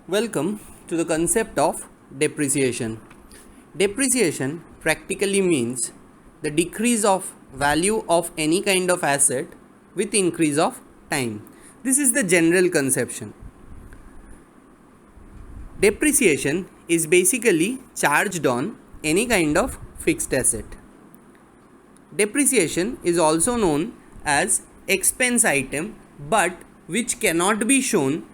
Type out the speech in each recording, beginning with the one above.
Welcome to the concept of depreciation. Depreciation practically means the decrease of value of any kind of asset with increase of time. This is the general conception. Depreciation is basically charged on any kind of fixed asset. Depreciation is also known as expense item but which cannot be shown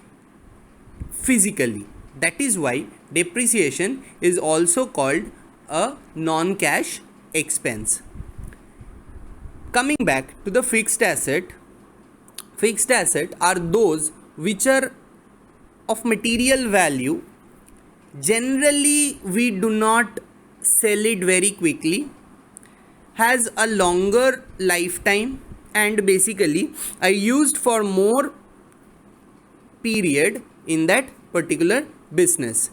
physically. That is why depreciation is also called a non-cash expense. Coming back to the fixed asset are those which are of material value. Generally, we do not sell it very quickly, has a longer lifetime, and basically are used for more period in that particular business.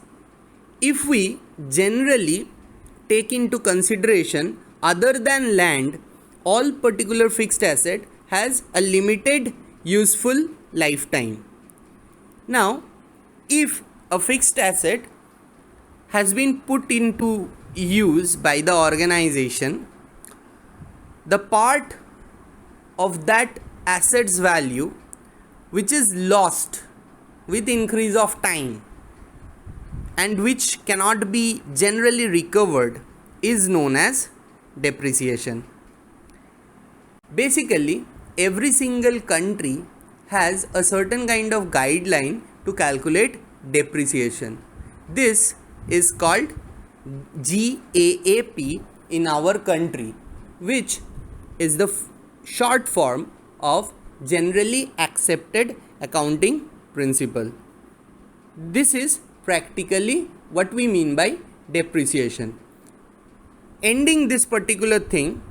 If we generally take into consideration other than land, all particular fixed asset has a limited useful lifetime. Now, if a fixed asset has been put into use by the organization, the part of that asset's value which is lost with increase of time and which cannot be generally recovered is known as depreciation. Basically, every single country has a certain kind of guideline to calculate depreciation. This is called GAAP in our country, which is the short form of generally accepted accounting principle. This is practically what we mean by depreciation. Ending this particular thing,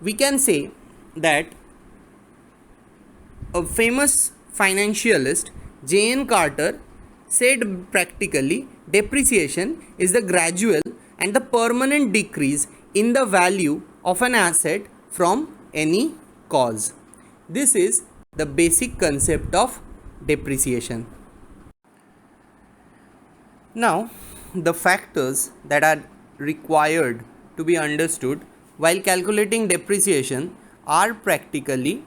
we can say that a famous financialist, J.N. Carter, said practically depreciation is the gradual and the permanent decrease in the value of an asset from any cause. This is the basic concept of depreciation. Now, the factors that are required to be understood while calculating depreciation are practically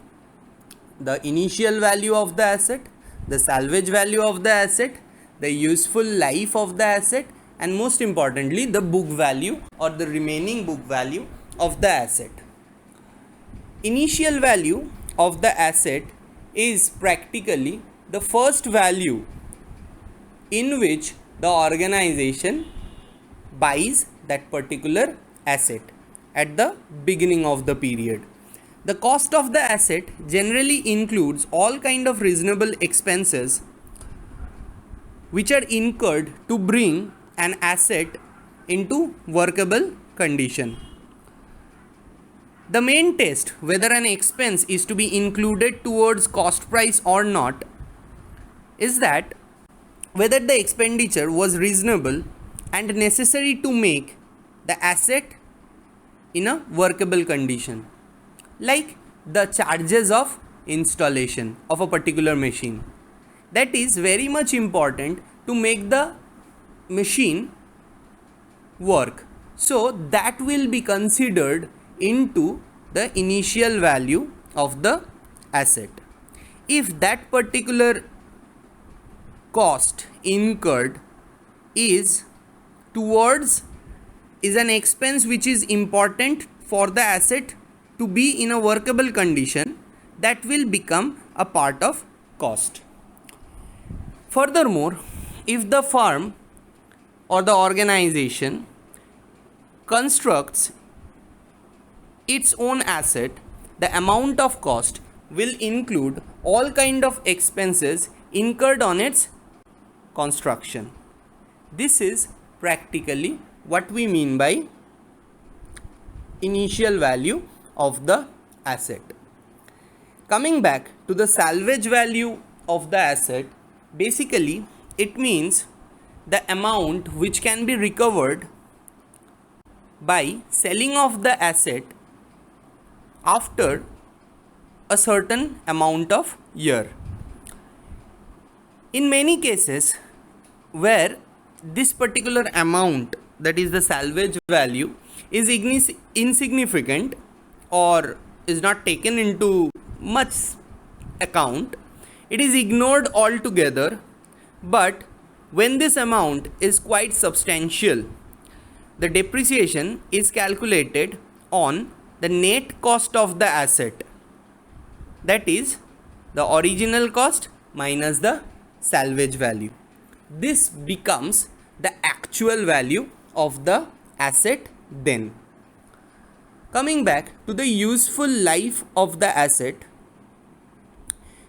the initial value of the asset, the salvage value of the asset, the useful life of the asset, and most importantly, the book value or the remaining book value of the asset. Initial value of the asset is practically the first value in which the organization buys that particular asset at the beginning of the period. The cost of the asset generally includes all kind of reasonable expenses which are incurred to bring an asset into workable condition. The main test whether an expense is to be included towards cost price or not is that whether the expenditure was reasonable and necessary to make the asset in a workable condition, like the charges of installation of a particular machine. That is very much important to make the machine work. So that will be considered into the initial value of the asset. If that particular cost incurred is an expense which is important for the asset to be in a workable condition, that will become a part of cost. Furthermore, if the firm or the organization constructs its own asset, the amount of cost will include all kind of expenses incurred on its construction. This is practically what we mean by initial value of the asset. Coming back to the salvage value of the asset, basically it means the amount which can be recovered by selling off the asset after a certain amount of year. In many cases, where this particular amount, that is the salvage value, is insignificant or is not taken into much account, it is ignored altogether. But when this amount is quite substantial, the depreciation is calculated on the net cost of the asset, that is the original cost minus the salvage value. This becomes the actual value of the asset then. Coming back to the useful life of the asset,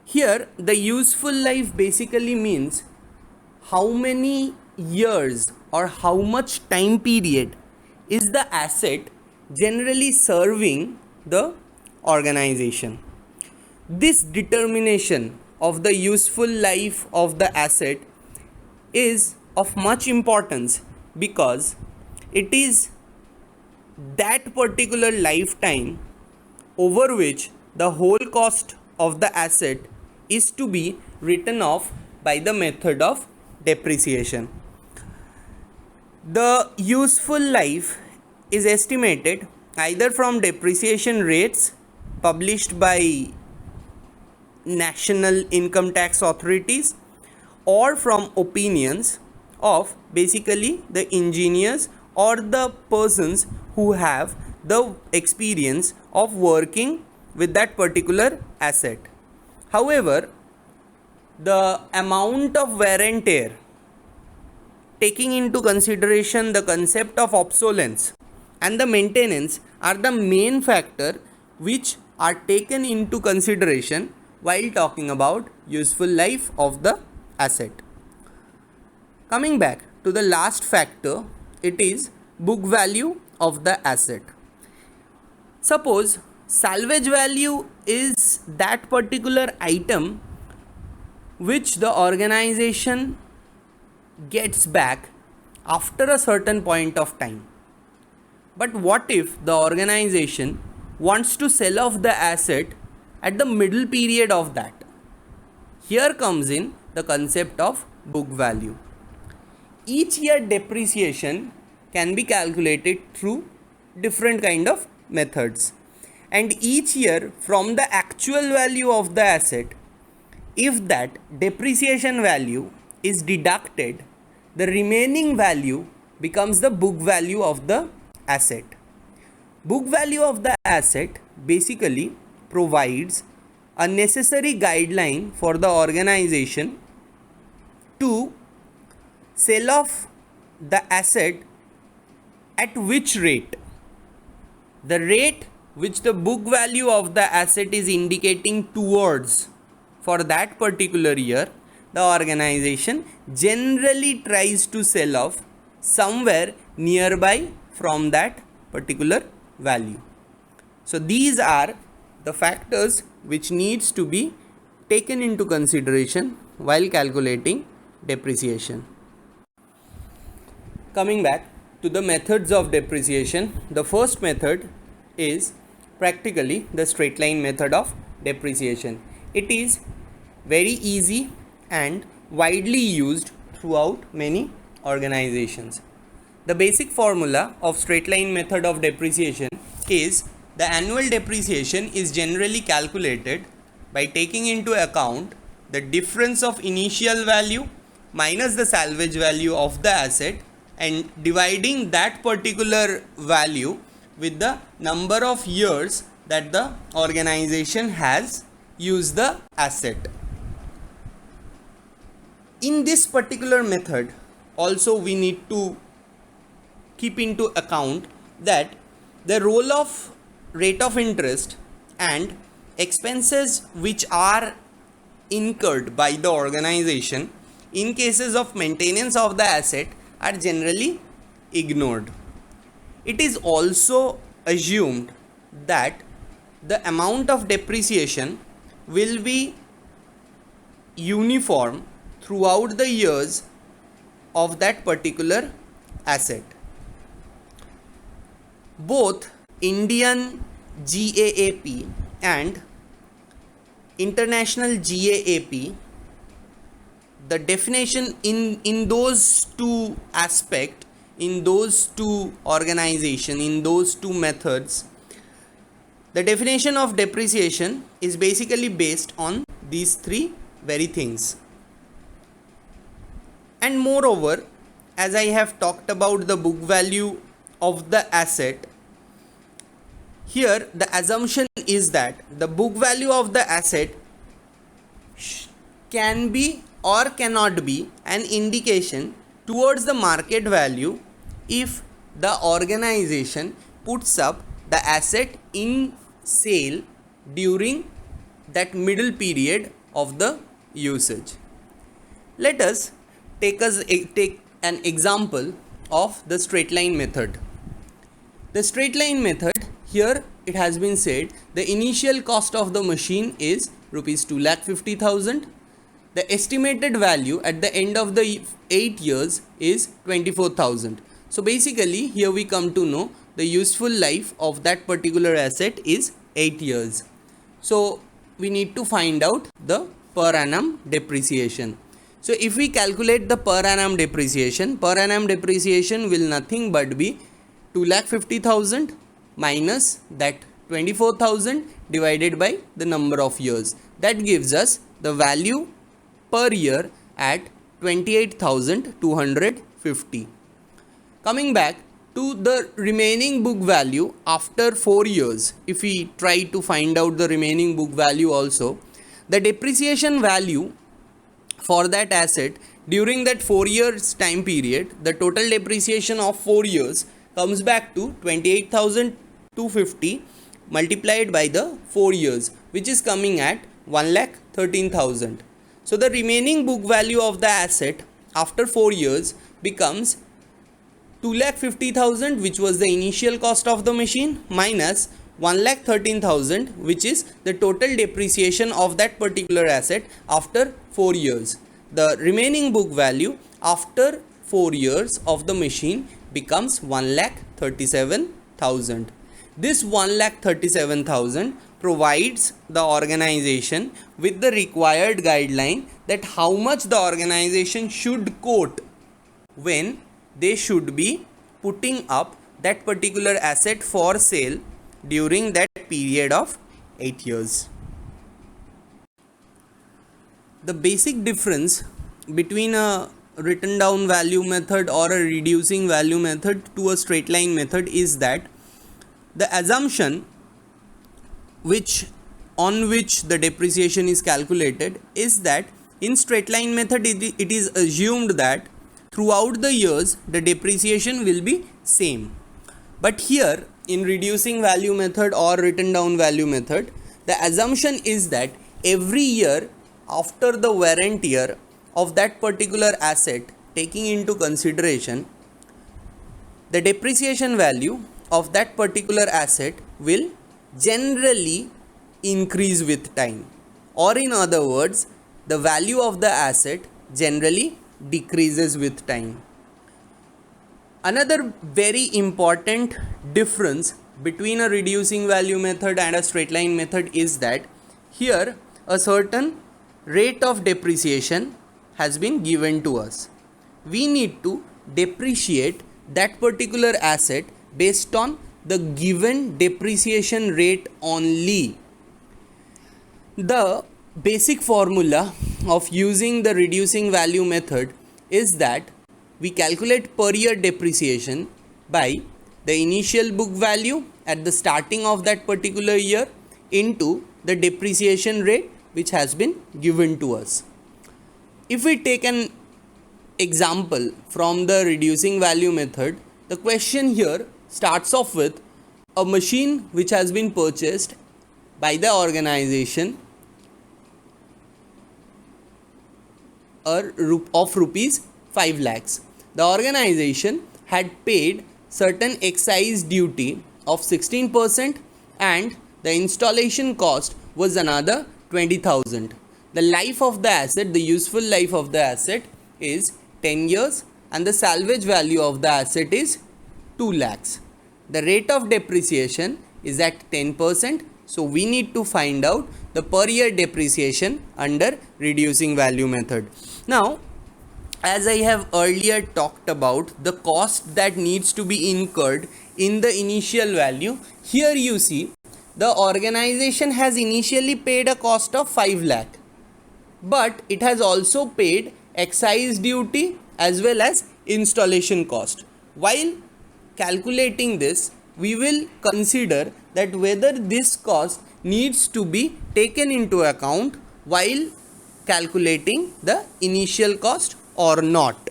here the useful life basically means how many years or how much time period is the asset generally serving the organization. This determination of the useful life of the asset is of much importance because it is that particular lifetime over which the whole cost of the asset is to be written off by the method of depreciation. The useful life is estimated either from depreciation rates published by national income tax authorities or from opinions of basically the engineers or the persons who have the experience of working with that particular asset. However, the amount of wear and tear, taking into consideration the concept of obsolescence and the maintenance, are the main factor which are taken into consideration while talking about useful life of the asset. Coming back to the last factor, it is book value of the asset. Suppose salvage value is that particular item which the organization gets back after a certain point of time. But what if the organization wants to sell off the asset at the middle period of that? Here comes in the concept of book value. Each year depreciation can be calculated through different kind of methods, and each year from the actual value of the asset, if that depreciation value is deducted, the remaining value becomes the book value of the asset. Book value of the asset basically provides a necessary guideline for the organization to sell off the asset at which rate. The rate which the book value of the asset is indicating towards for that particular year, the organization generally tries to sell off somewhere nearby from that particular value. So these are the factors which needs to be taken into consideration while calculating depreciation. Coming back to the methods of depreciation, the first method is practically the straight line method of depreciation. It is very easy and widely used throughout many organizations. The basic formula of straight line method of depreciation is the annual depreciation is generally calculated by taking into account the difference of initial value minus the salvage value of the asset and dividing that particular value with the number of years that the organization has used the asset. In this particular method, also we need to keep into account that the role of rate of interest and expenses which are incurred by the organization in cases of maintenance of the asset are generally ignored. It is also assumed that the amount of depreciation will be uniform throughout the years of that particular asset. Both Indian GAAP and international GAAP the definition in those two aspect, in those two organization, in those two methods, the definition of depreciation is basically based on these three very things. And moreover, as I have talked about the book value of the asset, here the assumption is that the book value of the asset can be or cannot be an indication towards the market value if the organization puts up the asset in sale during that middle period of the usage. Let us take an example of the straight line method. The straight line method, here it has been said the initial cost of the machine is rupees 2,50,000. The estimated value at the end of the 8 years is 24,000. So basically here we come to know the useful life of that particular asset is 8 years. So we need to find out the per annum depreciation. So if we calculate the per annum depreciation will nothing but be 2,50,000 minus that 24,000 divided by the number of years. That gives us the value per year at 28,250. Coming back to the remaining book value after 4 years, if we try to find out the remaining book value also, the depreciation value for that asset during that 4 years time period, the total depreciation of 4 years comes back to 28,250 multiplied by the 4 years, which is coming at 1,13,000. So the remaining book value of the asset after 4 years becomes 2,50,000, which was the initial cost of the machine, minus 1,13,000, which is the total depreciation of that particular asset after 4 years. The remaining book value after 4 years of the machine becomes 1,37,000. This 1,37,000 provides the organization with the required guideline that how much the organization should quote when they should be putting up that particular asset for sale during that period of 8 years. The basic difference between a written down value method or a reducing value method to a straight line method is that the assumption on which the depreciation is calculated is that in straight line method it is assumed that throughout the years the depreciation will be same. But here in reducing value method or written down value method, the assumption is that every year after the wear and tear of that particular asset, taking into consideration, the depreciation value of that particular asset will generally increase with time, or in other words, the value of the asset generally decreases with time. Another very important difference between a reducing value method and a straight line method is that here a certain rate of depreciation has been given to us. We need to depreciate that particular asset based on the given depreciation rate only. The basic formula of using the reducing value method is that we calculate per year depreciation by the initial book value at the starting of that particular year into the depreciation rate which has been given to us. If we take an example from the reducing value method, the question here starts off with a machine which has been purchased by the organization of rupees 5 lakhs. The organization had paid certain excise duty of 16% and the installation cost was another 20,000. The life of the asset, the useful life of the asset is 10 years and the salvage value of the asset is 2 lakhs. The rate of depreciation is at 10%. So we need to find out the per year depreciation under reducing value method. Now, as I have earlier talked about the cost that needs to be incurred in the initial value, here you see the organization has initially paid a cost of 5 lakh, but it has also paid excise duty as well as installation cost. While calculating this, we will consider that whether this cost needs to be taken into account while calculating the initial cost or not.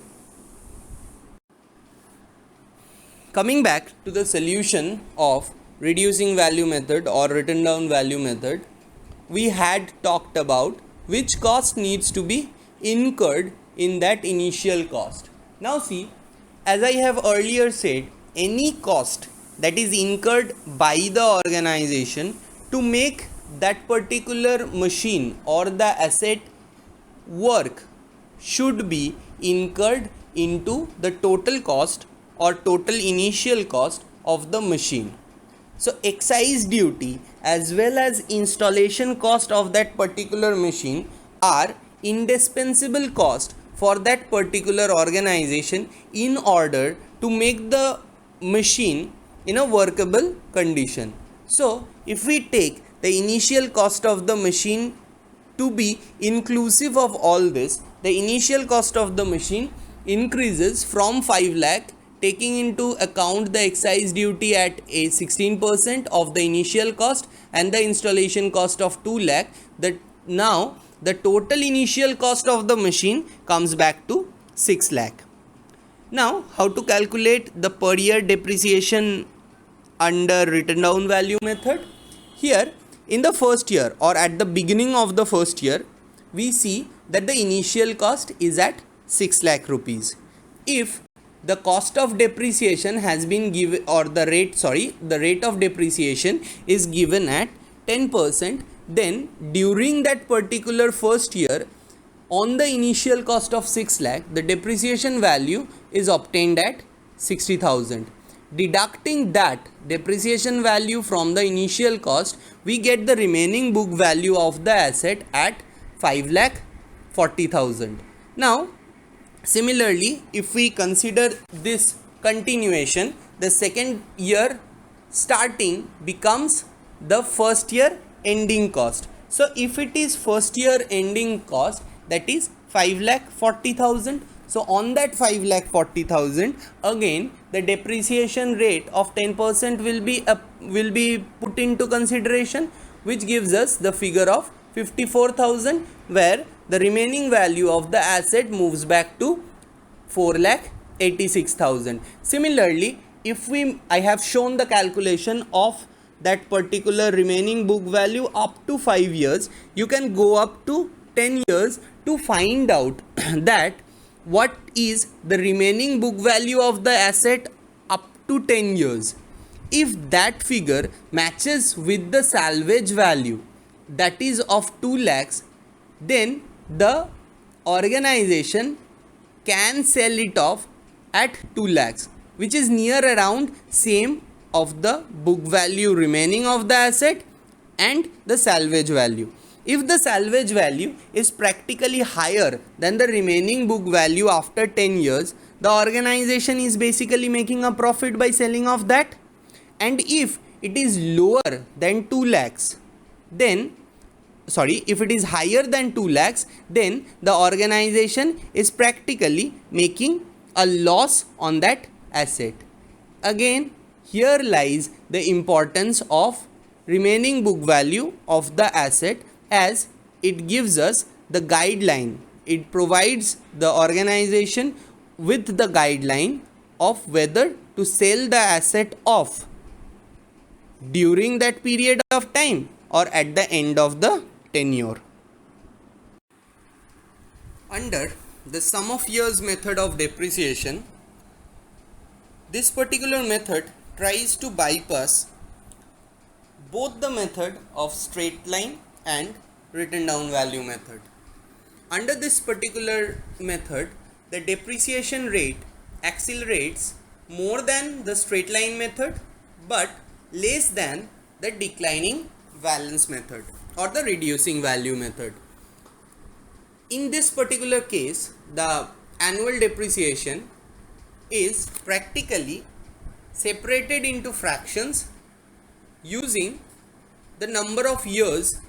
Coming back to the solution of reducing value method or written down value method, we had talked about which cost needs to be incurred in that initial cost. Now see, as I have earlier said, any cost that is incurred by the organization to make that particular machine or the asset work should be incurred into the total cost or total initial cost of the machine. So excise duty as well as installation cost of that particular machine are indispensable cost for that particular organization in order to make the machine in a workable condition. So if we take the initial cost of the machine to be inclusive of all this, the initial cost of the machine increases from 5 lakh, taking into account the excise duty at a 16% of the initial cost and the installation cost of 2 lakh. That now the total initial cost of the machine comes back to 6 lakh. Now, how to calculate the per year depreciation under written down value method? Here, in the first year or at the beginning of the first year, we see that the initial cost is at 6 lakh rupees. If the cost of depreciation has been given, or the rate of depreciation is given at 10%, then during that particular first year, on the initial cost of 6 lakh, the depreciation value is obtained at 60,000. Deducting that depreciation value from the initial cost, we get the remaining book value of the asset at 5,40,000. Now, similarly, if we consider this continuation, the second year starting becomes the first year ending cost. So if it is first year ending cost, that is 5,40,000. So on that 5,40,000, again the depreciation rate of 10% will be put into consideration, which gives us the figure of 54,000, where the remaining value of the asset moves back to 4,86,000. Similarly, if I have shown the calculation of that particular remaining book value up to 5 years, you can go up to 10 years to find out that what is the remaining book value of the asset up to 10 years. If that figure matches with the salvage value, that is of 2 lakhs, then the organization can sell it off at 2 lakhs, which is near around same of the book value remaining of the asset and the salvage value. If the salvage value is practically higher than the remaining book value after 10 years, the organization is basically making a profit by selling off that. And if it is lower than 2 lakhs, then if it is higher than 2 lakhs, then the organization is practically making a loss on that asset. Again, here lies the importance of remaining book value of the asset, as it gives us the guideline. It provides the organization with the guideline of whether to sell the asset off during that period of time or at the end of the tenure. Under the sum of years method of depreciation, this particular method tries to bypass both the method of straight line and written down value method. Under this particular method, the depreciation rate accelerates more than the straight line method but less than the declining balance method. or the reducing value method. In this particular case, the annual depreciation is practically separated into fractions using the number of years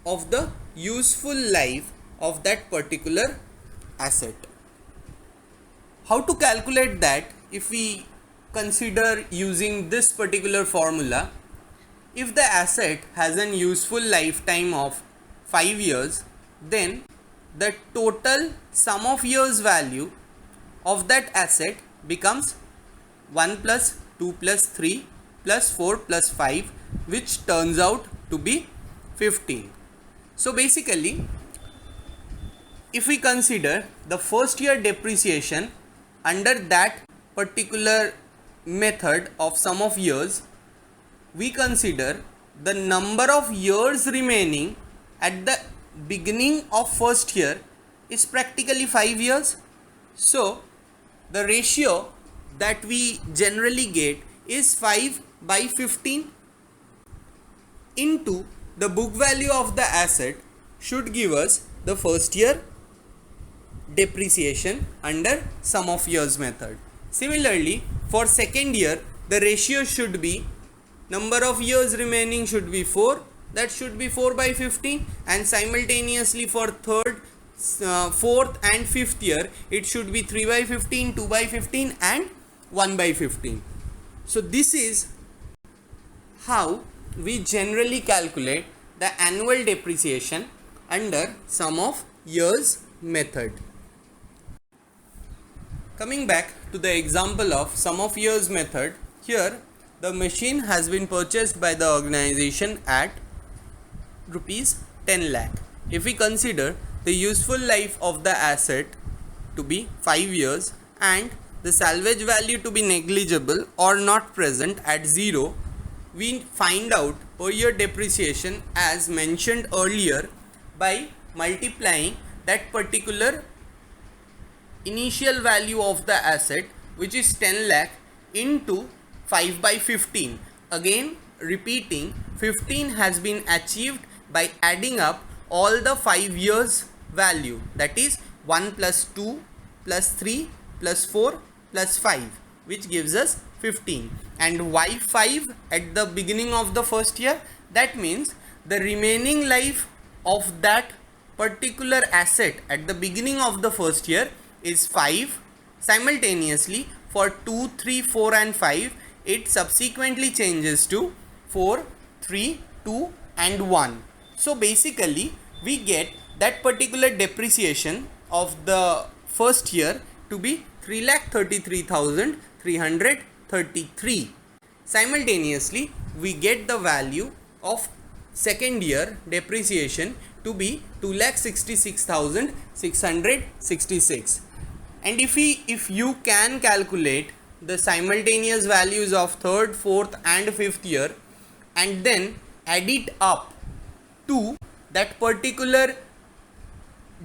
of the useful life of that particular asset. How to calculate that? If we consider using this particular formula, if the asset has an useful lifetime of 5 years, then the total sum of years value of that asset becomes 1 plus 2 plus 3 plus 4 plus 5, which turns out to be 15. So basically, if we consider the first year depreciation under that particular method of sum of years, we consider the number of years remaining at the beginning of first year is practically 5 years. So the ratio that we generally get is 5 by 15 into the book value of the asset should give us the first year depreciation under sum of years method. Similarly, for second year, the ratio should be number of years remaining should be 4, that should be 4 by 15, and simultaneously for third, fourth and fifth year it should be 3 by 15, 2 by 15 and 1 by 15. So this is how we generally calculate the annual depreciation under sum of years method. Coming back to the example of sum of years method, here the machine has been purchased by the organization at rupees 10 lakh. If we consider the useful life of the asset to be 5 years and the salvage value to be negligible or not present at 0, we find out per year depreciation as mentioned earlier by multiplying that particular initial value of the asset, which is 10 lakh, into 5 by 15. Again repeating, 15 has been achieved by adding up all the 5 years value, that is 1 plus 2 plus 3 plus 4 plus 5, which gives us 15. And why 5 at the beginning of the first year? That means the remaining life of that particular asset at the beginning of the first year is 5. Simultaneously for 2, 3, 4 and 5 it subsequently changes to 4, 3, 2 and 1. So basically we get that particular depreciation of the first year to be 3,33,333. Simultaneously we get the value of second year depreciation to be 2,66,666. And if you can calculate the simultaneous values of third, fourth and fifth year and then add it up to that particular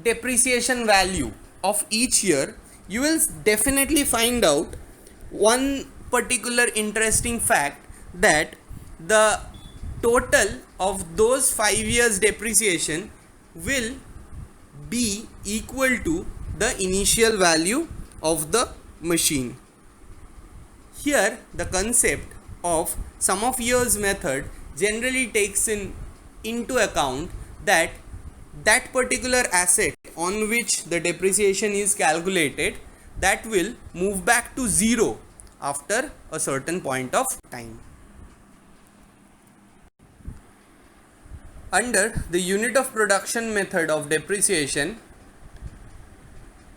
depreciation value of each year, you will definitely find out one particular interesting fact, that the total of those 5 years depreciation will be equal to the initial value of the machine. Here the concept of sum of years method generally takes into account that particular asset on which the depreciation is calculated, that will move back to 0 after a certain point of time. Under the unit of production method of depreciation,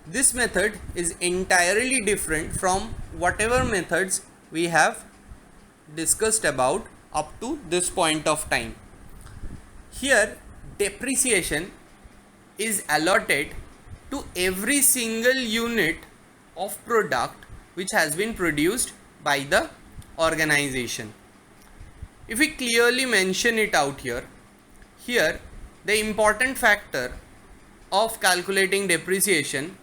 this method is entirely different from whatever methods we have discussed about up to this point of time. Here depreciation is allotted to every single unit of product which has been produced by the organization. If we clearly mention it out here, the important factor of calculating depreciation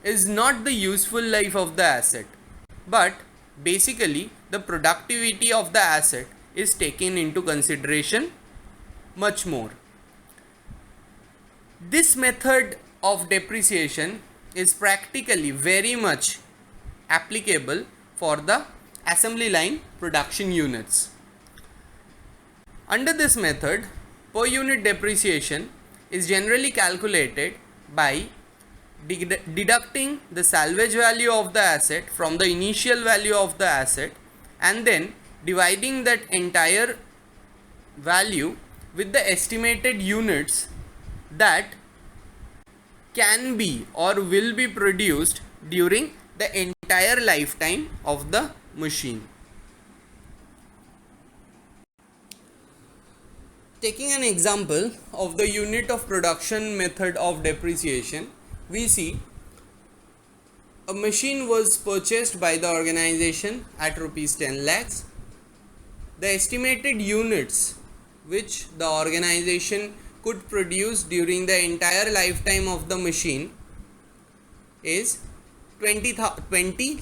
is not the useful life of the asset, but basically the productivity of the asset is taken into consideration much more. This method of depreciation is practically very much applicable for the assembly line production units. Under this method, per unit depreciation is generally calculated by deducting the salvage value of the asset from the initial value of the asset and then dividing that entire value with the estimated units that can be or will be produced during the entire lifetime of the machine. Taking an example of the unit of production method of depreciation, we see a machine was purchased by the organization at rupees 10 lakhs. The estimated units which the organization could produce during the entire lifetime of the machine is 20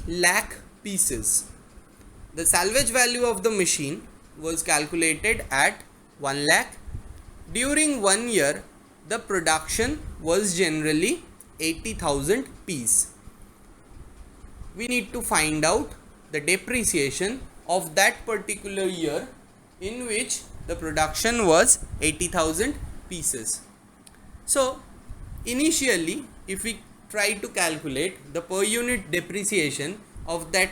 lakh pieces. The salvage value of the machine was calculated at 1 lakh. During 1 year, the production was generally 80,000 pieces. We need to find out the depreciation of that particular year in which the production was 80,000 pieces. So, initially, if we try to calculate the per unit depreciation of that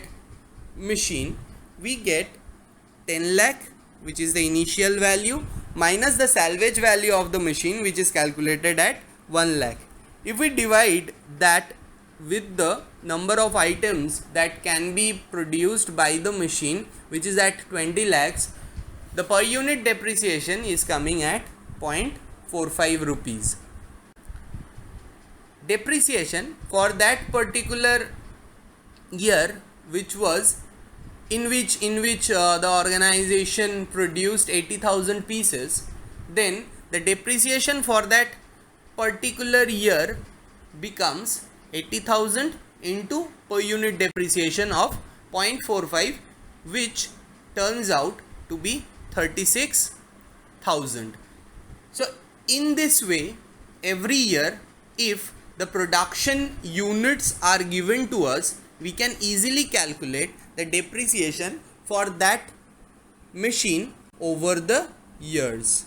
machine, we get 10 lakh, which is the initial value, minus the salvage value of the machine, which is calculated at 1 lakh. If we divide that with the number of items that can be produced by the machine, which is at 20 lakhs, the per unit depreciation is coming at 0.45 rupees. Depreciation for that particular year, which was in which the organization produced 80,000 pieces, then the depreciation for that particular year becomes 80,000 into per unit depreciation of 0.45, which turns out to be 36,000. So in this way, every year, if the production units are given to us, we can easily calculate the depreciation for that machine over the years.